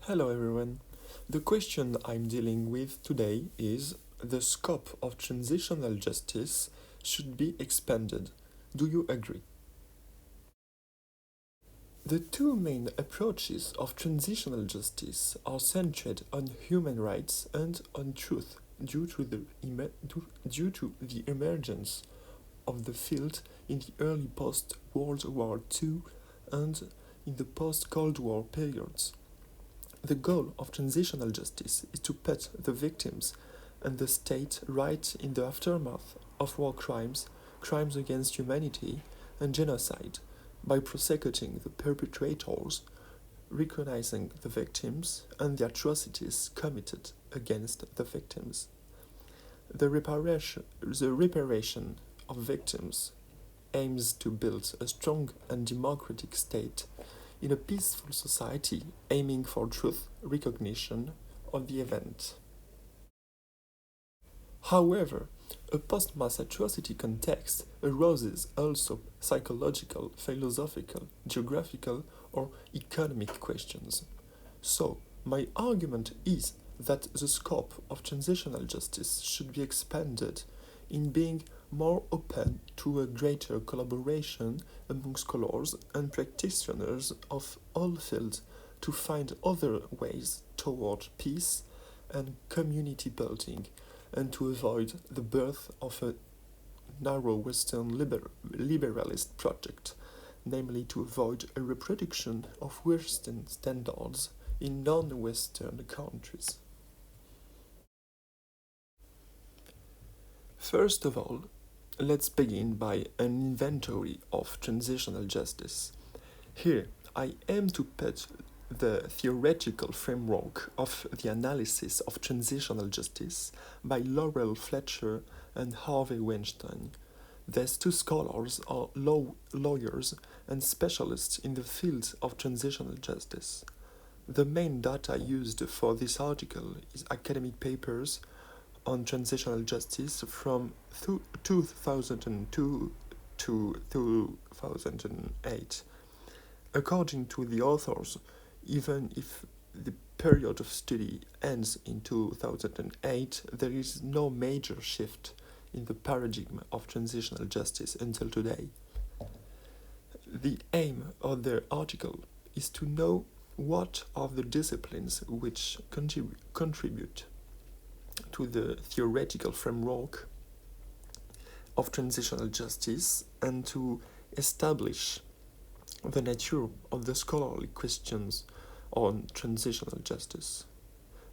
Hello everyone. The question I'm dealing with today is the scope of transitional justice should be expanded. Do you agree? The two main approaches of transitional justice are centered on human rights and on truth due to the emergence of the field in the early post-World War II and in the post-Cold War periods. The goal of transitional justice is to put the victims and the state right in the aftermath of war crimes, crimes against humanity, and genocide by prosecuting the perpetrators, recognizing the victims and the atrocities committed against the victims. The reparation of victims aims to build a strong and democratic state in a peaceful society aiming for truth recognition of the event. However, a post-mass atrocity context arouses also psychological, philosophical, geographical, or economic questions. So, my argument is that the scope of transitional justice should be expanded in being more open to a greater collaboration among scholars and practitioners of all fields to find other ways toward peace and community building and to avoid the birth of a narrow Western liberalist project, namely to avoid a reproduction of Western standards in non-Western countries. First of all, let's begin by an inventory of transitional justice. Here, I aim to put the theoretical framework of the analysis of transitional justice by Laurel Fletcher and Harvey Weinstein. These two scholars are lawyers and specialists in the field of transitional justice. The main data used for this article is academic papers on transitional justice from 2002 to 2008. According to the authors, even if the period of study ends in 2008, there is no major shift in the paradigm of transitional justice until today. The aim of their article is to know what are the disciplines which contribute to the theoretical framework of transitional justice and to establish the nature of the scholarly questions on transitional justice.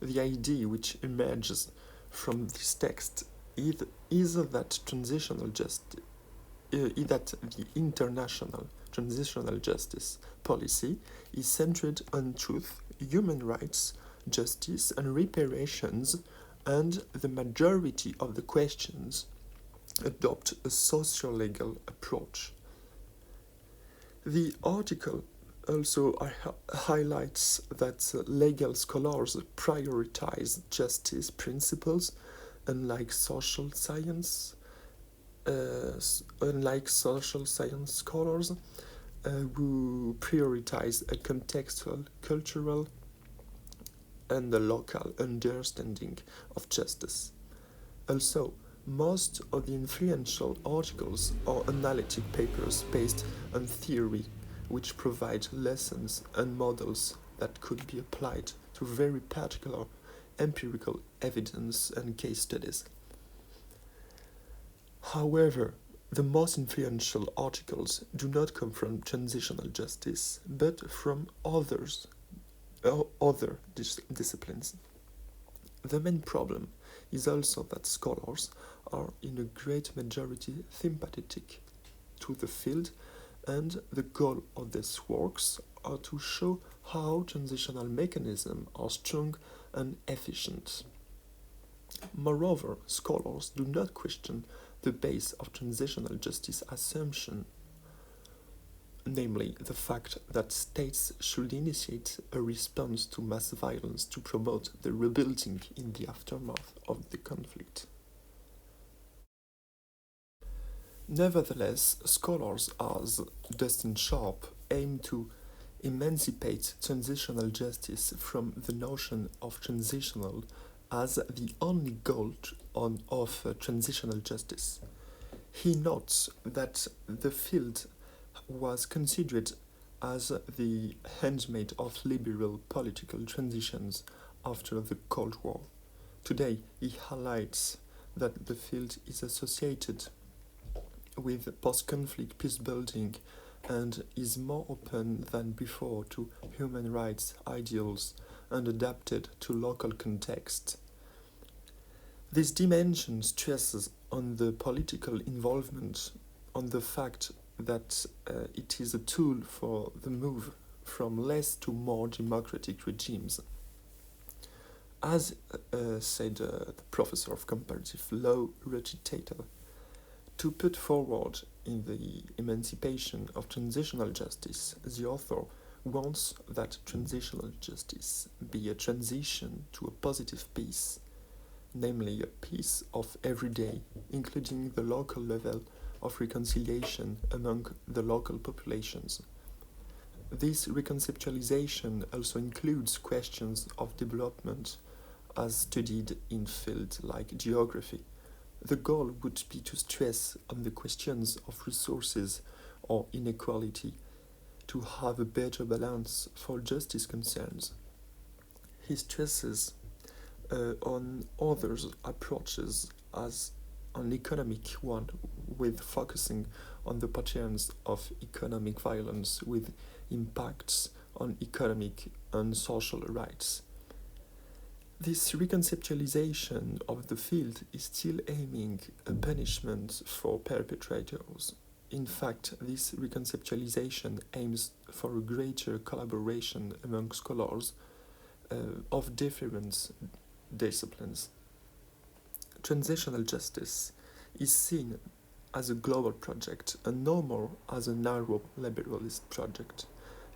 The idea which emerges from this text is that transitional justice is that the international transitional justice policy is centered on truth, human rights, justice, and reparations, and the majority of the questions adopt a socio-legal approach. The article also highlights that legal scholars prioritize justice principles, unlike social science scholars who prioritize a contextual, cultural, and a local understanding of justice. Also, most of the influential articles are analytic papers based on theory, which provide lessons and models that could be applied to very particular empirical evidence and case studies. However, the most influential articles do not come from transitional justice, but from other disciplines. The main problem is also that scholars are in a great majority sympathetic to the field, and the goal of these works are to show how transitional mechanisms are strong and efficient. Moreover, scholars do not question the base of transitional justice assumption, namely the fact that states should initiate a response to mass violence to promote the rebuilding in the aftermath of the conflict. Nevertheless, scholars as Dustin Sharp aim to emancipate transitional justice from the notion of transitional as the only goal of transitional justice. He notes that the field was considered as the handmaid of liberal political transitions after the Cold War. Today, he highlights that the field is associated with post-conflict peace-building and is more open than before to human rights ideals and adapted to local context. This dimension stresses on the political involvement, on the fact that it is a tool for the move from less to more democratic regimes. As said the professor of comparative law, Richard Tatel, to put forward in the emancipation of transitional justice, the author wants that transitional justice be a transition to a positive peace, namely a peace of every day, including the local level of reconciliation among the local populations. This reconceptualization also includes questions of development as studied in fields like geography. The goal would be to stress on the questions of resources or inequality to have a better balance for justice concerns. He stresses on other approaches as an economic one, with focusing on the patterns of economic violence with impacts on economic and social rights. This reconceptualization of the field is still aiming a punishment for perpetrators. In fact, this reconceptualization aims for a greater collaboration among scholars of different disciplines. Transitional justice is seen as a global project and no more as a narrow liberalist project.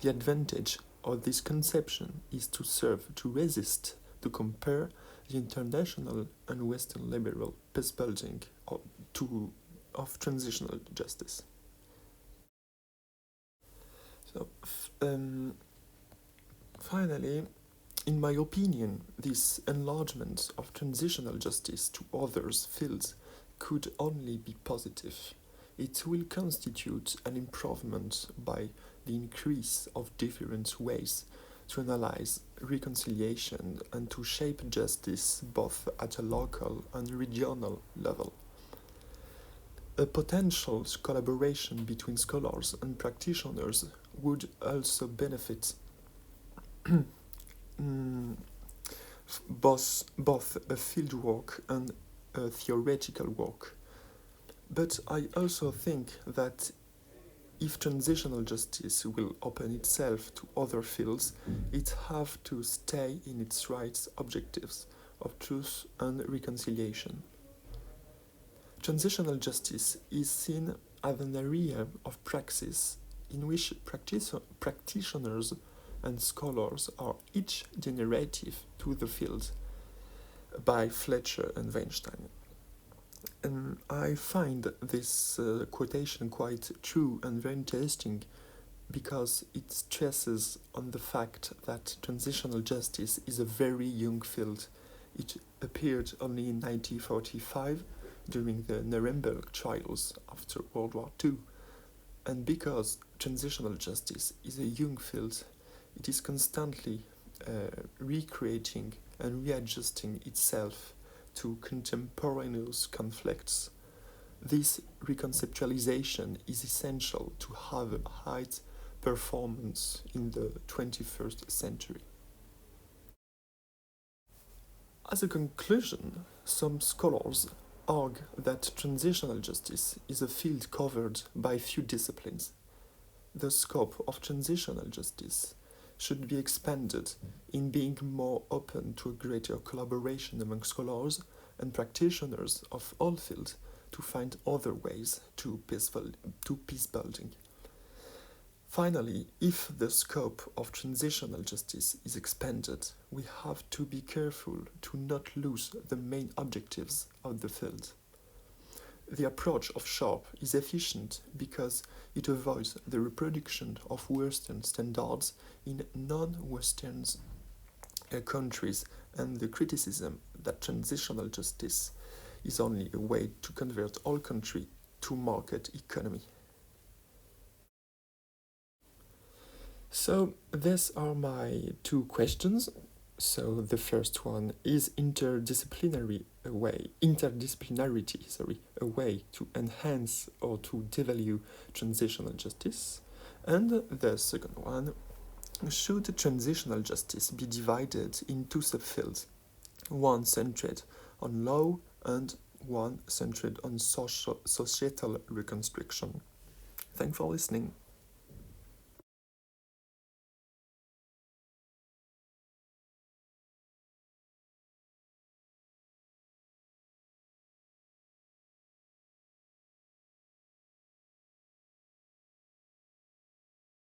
The advantage of this conception is to serve to resist, to compare the international and Western liberal peace-building of transitional justice. So, finally, in my opinion, this enlargement of transitional justice to other fields could only be positive. It will constitute an improvement by the increase of different ways to analyze reconciliation and to shape justice both at a local and regional level. A potential collaboration between scholars and practitioners would also benefit both a field work and a theoretical work. But I also think that if transitional justice will open itself to other fields, it have to stay in its right objectives of truth and reconciliation. Transitional justice is seen as an area of praxis in which practitioners and scholars are each generative to the field, by Fletcher and Weinstein. And I find this quotation quite true and very interesting because it stresses on the fact that transitional justice is a very young field. It appeared only in 1945 during the Nuremberg trials after World War II. And because transitional justice is a young field, it is constantly recreating and readjusting itself to contemporaneous conflicts. This reconceptualization is essential to have a high performance in the 21st century. As a conclusion, some scholars argue that transitional justice is a field covered by few disciplines. The scope of transitional justice should be expanded in being more open to a greater collaboration among scholars and practitioners of all fields to find other ways to peace building. Finally, if the scope of transitional justice is expanded, we have to be careful to not lose the main objectives of the field. The approach of Sharp is efficient because it avoids the reproduction of Western standards in non-Western countries and the criticism that transitional justice is only a way to convert all countries to market economy. So these are my two questions. So the first one is interdisciplinarity a way to enhance or to devalue transitional justice? And the second one, should transitional justice be divided in two subfields, one centered on law and one centered on societal reconstruction? Thanks for listening.